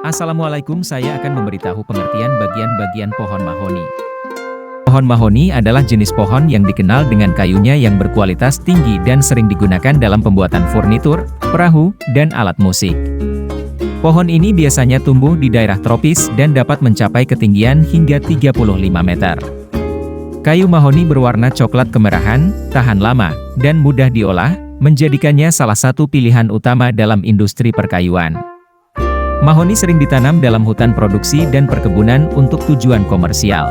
Assalamualaikum, saya akan memberitahu pengertian bagian-bagian pohon mahoni. Pohon mahoni adalah jenis pohon yang dikenal dengan kayunya yang berkualitas tinggi dan sering digunakan dalam pembuatan furnitur, perahu, dan alat musik. Pohon ini biasanya tumbuh di daerah tropis dan dapat mencapai ketinggian hingga 35 meter. Kayu mahoni berwarna coklat kemerahan, tahan lama, dan mudah diolah, menjadikannya salah satu pilihan utama dalam industri perkayuan. Mahoni sering ditanam dalam hutan produksi dan perkebunan untuk tujuan komersial.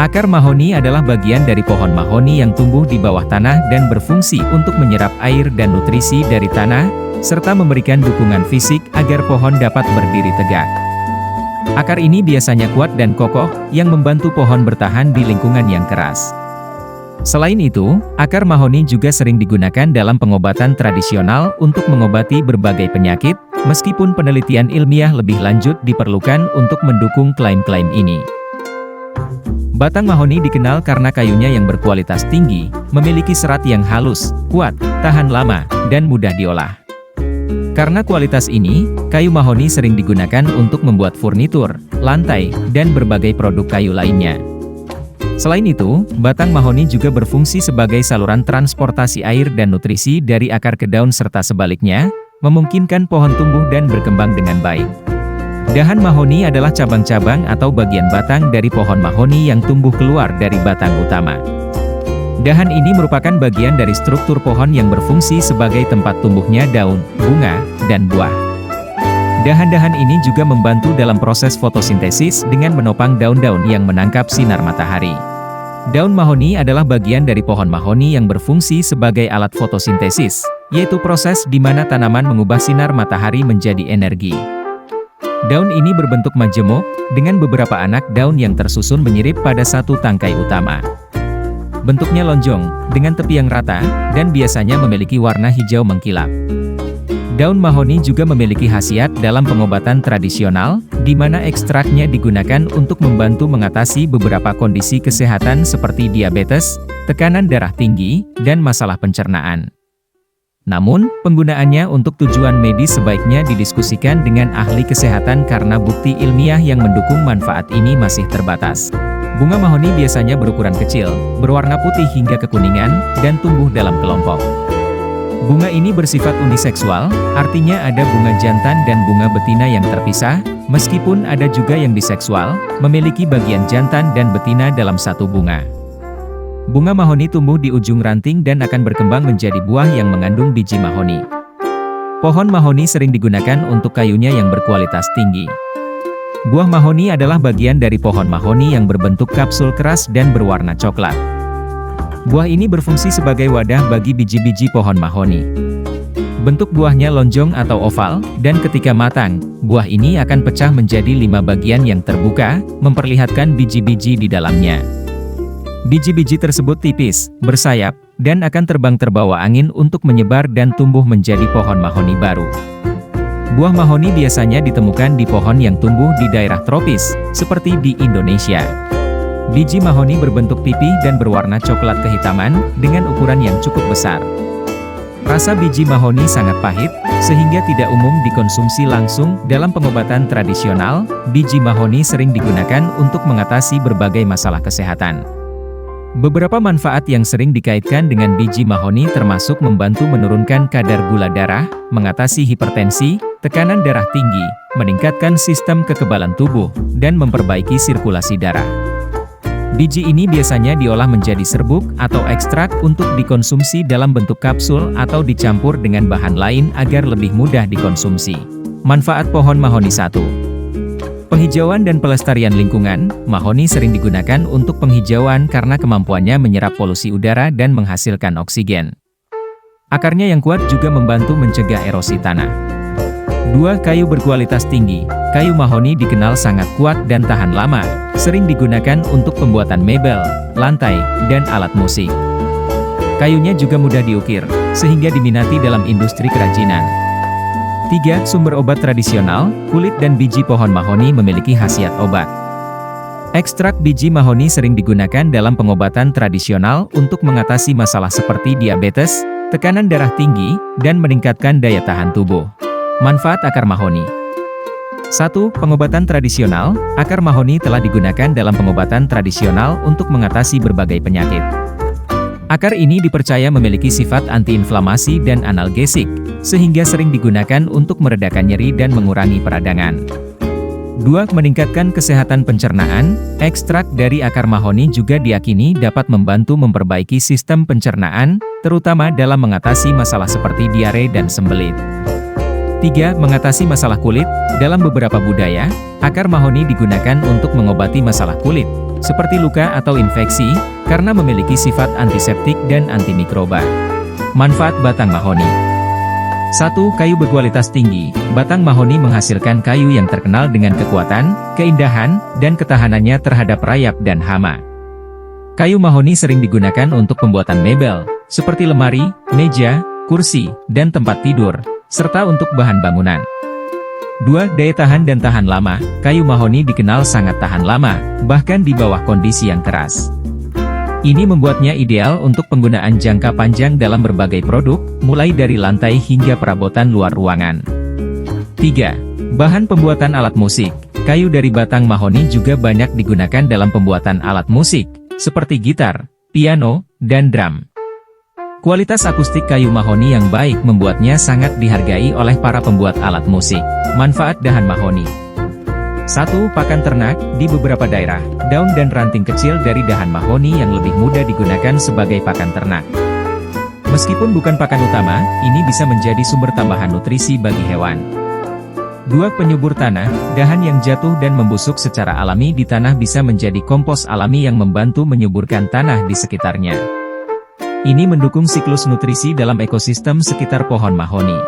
Akar mahoni adalah bagian dari pohon mahoni yang tumbuh di bawah tanah dan berfungsi untuk menyerap air dan nutrisi dari tanah, serta memberikan dukungan fisik agar pohon dapat berdiri tegak. Akar ini biasanya kuat dan kokoh, yang membantu pohon bertahan di lingkungan yang keras. Selain itu, akar mahoni juga sering digunakan dalam pengobatan tradisional untuk mengobati berbagai penyakit, meskipun penelitian ilmiah lebih lanjut diperlukan untuk mendukung klaim-klaim ini. Batang mahoni dikenal karena kayunya yang berkualitas tinggi, memiliki serat yang halus, kuat, tahan lama, dan mudah diolah. Karena kualitas ini, kayu mahoni sering digunakan untuk membuat furnitur, lantai, dan berbagai produk kayu lainnya. Selain itu, batang mahoni juga berfungsi sebagai saluran transportasi air dan nutrisi dari akar ke daun serta sebaliknya, memungkinkan pohon tumbuh dan berkembang dengan baik. Dahan mahoni adalah cabang-cabang atau bagian batang dari pohon mahoni yang tumbuh keluar dari batang utama. Dahan ini merupakan bagian dari struktur pohon yang berfungsi sebagai tempat tumbuhnya daun, bunga, dan buah. Dahan-dahan ini juga membantu dalam proses fotosintesis dengan menopang daun-daun yang menangkap sinar matahari. Daun mahoni adalah bagian dari pohon mahoni yang berfungsi sebagai alat fotosintesis, yaitu proses di mana tanaman mengubah sinar matahari menjadi energi. Daun ini berbentuk majemuk, dengan beberapa anak daun yang tersusun menyirip pada satu tangkai utama. Bentuknya lonjong, dengan tepi yang rata, dan biasanya memiliki warna hijau mengkilap. Daun mahoni juga memiliki khasiat dalam pengobatan tradisional, di mana ekstraknya digunakan untuk membantu mengatasi beberapa kondisi kesehatan seperti diabetes, tekanan darah tinggi, dan masalah pencernaan. Namun, penggunaannya untuk tujuan medis sebaiknya didiskusikan dengan ahli kesehatan karena bukti ilmiah yang mendukung manfaat ini masih terbatas. Bunga mahoni biasanya berukuran kecil, berwarna putih hingga kekuningan, dan tumbuh dalam kelompok. Bunga ini bersifat uniseksual, artinya ada bunga jantan dan bunga betina yang terpisah, meskipun ada juga yang biseksual, memiliki bagian jantan dan betina dalam satu bunga. Bunga mahoni tumbuh di ujung ranting dan akan berkembang menjadi buah yang mengandung biji mahoni. Pohon mahoni sering digunakan untuk kayunya yang berkualitas tinggi. Buah mahoni adalah bagian dari pohon mahoni yang berbentuk kapsul keras dan berwarna coklat. Buah ini berfungsi sebagai wadah bagi biji-biji pohon mahoni. Bentuk buahnya lonjong atau oval, dan ketika matang, buah ini akan pecah menjadi 5 bagian yang terbuka, memperlihatkan biji-biji di dalamnya. Biji-biji tersebut tipis, bersayap, dan akan terbang terbawa angin untuk menyebar dan tumbuh menjadi pohon mahoni baru. Buah mahoni biasanya ditemukan di pohon yang tumbuh di daerah tropis, seperti di Indonesia. Biji mahoni berbentuk pipih dan berwarna coklat kehitaman, dengan ukuran yang cukup besar. Rasa biji mahoni sangat pahit, sehingga tidak umum dikonsumsi langsung. Dalam pengobatan tradisional, biji mahoni sering digunakan untuk mengatasi berbagai masalah kesehatan. Beberapa manfaat yang sering dikaitkan dengan biji mahoni termasuk membantu menurunkan kadar gula darah, mengatasi hipertensi, tekanan darah tinggi, meningkatkan sistem kekebalan tubuh, dan memperbaiki sirkulasi darah. Biji ini biasanya diolah menjadi serbuk atau ekstrak untuk dikonsumsi dalam bentuk kapsul atau dicampur dengan bahan lain agar lebih mudah dikonsumsi. Manfaat pohon mahoni 1. Penghijauan dan pelestarian lingkungan. Mahoni sering digunakan untuk penghijauan karena kemampuannya menyerap polusi udara dan menghasilkan oksigen. Akarnya yang kuat juga membantu mencegah erosi tanah. 2. Kayu berkualitas tinggi. Kayu mahoni dikenal sangat kuat dan tahan lama, sering digunakan untuk pembuatan mebel, lantai, dan alat musik. Kayunya juga mudah diukir, sehingga diminati dalam industri kerajinan. 3. Sumber obat tradisional. Kulit dan biji pohon mahoni memiliki khasiat obat. Ekstrak biji mahoni sering digunakan dalam pengobatan tradisional untuk mengatasi masalah seperti diabetes, tekanan darah tinggi, dan meningkatkan daya tahan tubuh. Manfaat akar mahoni. 1. Pengobatan tradisional. Akar mahoni telah digunakan dalam pengobatan tradisional untuk mengatasi berbagai penyakit. Akar ini dipercaya memiliki sifat antiinflamasi dan analgesik, sehingga sering digunakan untuk meredakan nyeri dan mengurangi peradangan. 2. Meningkatkan kesehatan pencernaan. Ekstrak dari akar mahoni juga diyakini dapat membantu memperbaiki sistem pencernaan, terutama dalam mengatasi masalah seperti diare dan sembelit. 3. Mengatasi masalah kulit. Dalam beberapa budaya, akar mahoni digunakan untuk mengobati masalah kulit, seperti luka atau infeksi, karena memiliki sifat antiseptik dan antimikroba. Manfaat batang mahoni. 1. Kayu berkualitas tinggi. Batang mahoni menghasilkan kayu yang terkenal dengan kekuatan, keindahan, dan ketahanannya terhadap rayap dan hama. Kayu mahoni sering digunakan untuk pembuatan mebel, seperti lemari, meja, kursi, dan tempat tidur, serta untuk bahan bangunan. 2. Daya tahan dan tahan lama. Kayu mahoni dikenal sangat tahan lama, bahkan di bawah kondisi yang keras. Ini membuatnya ideal untuk penggunaan jangka panjang dalam berbagai produk, mulai dari lantai hingga perabotan luar ruangan. 3. Bahan pembuatan alat musik. Kayu dari batang mahoni juga banyak digunakan dalam pembuatan alat musik, seperti gitar, piano, dan drum. Kualitas akustik kayu mahoni yang baik membuatnya sangat dihargai oleh para pembuat alat musik. Manfaat dahan mahoni. 1. Pakan ternak. Di beberapa daerah, daun dan ranting kecil dari dahan mahoni yang lebih mudah digunakan sebagai pakan ternak. Meskipun bukan pakan utama, ini bisa menjadi sumber tambahan nutrisi bagi hewan. 2. Penyubur tanah. Dahan yang jatuh dan membusuk secara alami di tanah bisa menjadi kompos alami yang membantu menyuburkan tanah di sekitarnya. Ini mendukung siklus nutrisi dalam ekosistem sekitar pohon mahoni.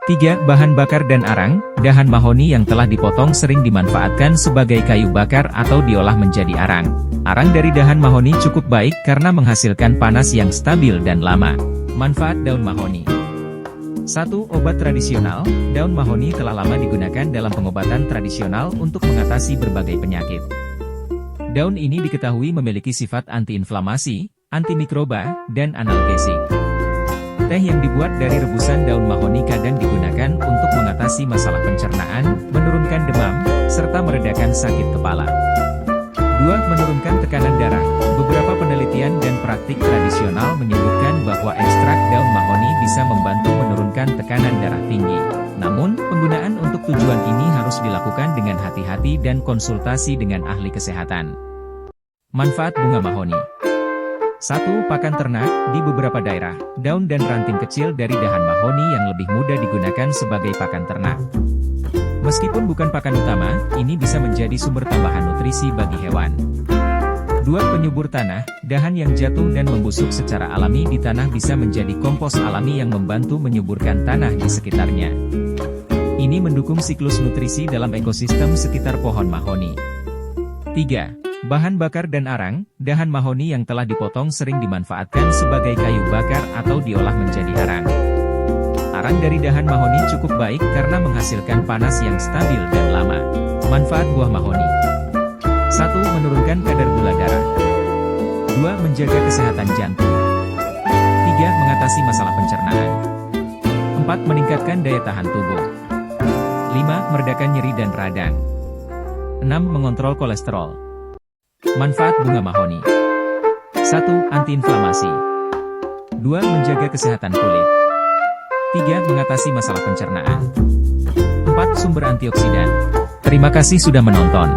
3. Bahan bakar dan arang. Dahan mahoni yang telah dipotong sering dimanfaatkan sebagai kayu bakar atau diolah menjadi arang. Arang dari dahan mahoni cukup baik karena menghasilkan panas yang stabil dan lama. Manfaat daun mahoni. 1. Obat tradisional. Daun mahoni telah lama digunakan dalam pengobatan tradisional untuk mengatasi berbagai penyakit. Daun ini diketahui memiliki sifat antiinflamasi, antimikroba, dan analgesik. Teh yang dibuat dari rebusan daun mahoni kadang digunakan untuk mengatasi masalah pencernaan, menurunkan demam, serta meredakan sakit kepala. 2. Menurunkan tekanan darah. Beberapa penelitian dan praktik tradisional menyebutkan bahwa ekstrak daun mahoni bisa membantu menurunkan tekanan darah tinggi. Namun, penggunaan untuk tujuan ini harus dilakukan dengan hati-hati dan konsultasi dengan ahli kesehatan. Manfaat bunga mahoni. 1. Pakan ternak. Di beberapa daerah, daun dan ranting kecil dari dahan mahoni yang lebih mudah digunakan sebagai pakan ternak. Meskipun bukan pakan utama, ini bisa menjadi sumber tambahan nutrisi bagi hewan. 2. Penyubur tanah. Dahan yang jatuh dan membusuk secara alami di tanah bisa menjadi kompos alami yang membantu menyuburkan tanah di sekitarnya. Ini mendukung siklus nutrisi dalam ekosistem sekitar pohon mahoni. 3. Bahan bakar dan arang. Dahan mahoni yang telah dipotong sering dimanfaatkan sebagai kayu bakar atau diolah menjadi arang. Arang dari dahan mahoni cukup baik karena menghasilkan panas yang stabil dan lama. Manfaat buah mahoni. 1. Menurunkan kadar gula darah. 2. Menjaga kesehatan jantung. 3. Mengatasi masalah pencernaan. 4. Meningkatkan daya tahan tubuh. 5. Meredakan nyeri dan radang. 6. Mengontrol kolesterol. Manfaat bunga mahoni. 1. Antiinflamasi. 2. Menjaga kesehatan kulit. 3. Mengatasi masalah pencernaan. 4. Sumber antioksidan. Terima kasih sudah menonton.